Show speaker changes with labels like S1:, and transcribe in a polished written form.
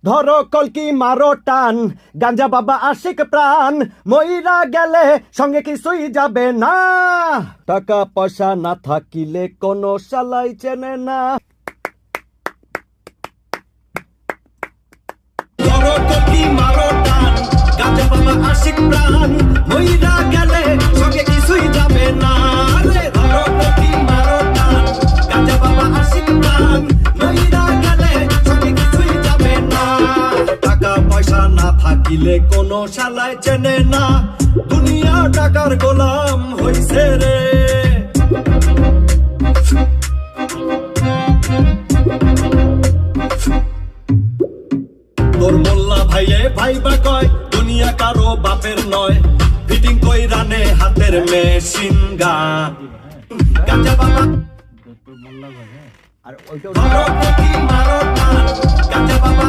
S1: ধরো কলকি মারো টান, গাঞ্জা বাবা আশিক প্রাণ, মইরা গেলে সঙ্গে কিছুই যাবে না। টাকা পয়সা না থাকিলে কোনো শালাই চেনে না। ধরো কলকি মারো টান, গাঞ্জা বাবা আশিক প্রাণ, মইরা গেলে সঙ্গে কিছুই যাবে না। ধরো কলকি মারো টান, গাঞ্জা বাবা আশিক প্রাণ, মইরা গেলে সঙ্গে কিছুই যাবে না। টাকা পয়সা না থাকিলে কোনো শালায় চেনে না। দুনিয়া টাকার গোলাম হইছে রে। তোর মোল্লা ভাইয়ে ভাইবা কয় দুনিয়া কারো বাপের নয়। ফিটিং কই রানে হাতের মেশিন গান। গাঞ্জা বাবা আর ওইটা মারো টান, গাঞ্জা বাবা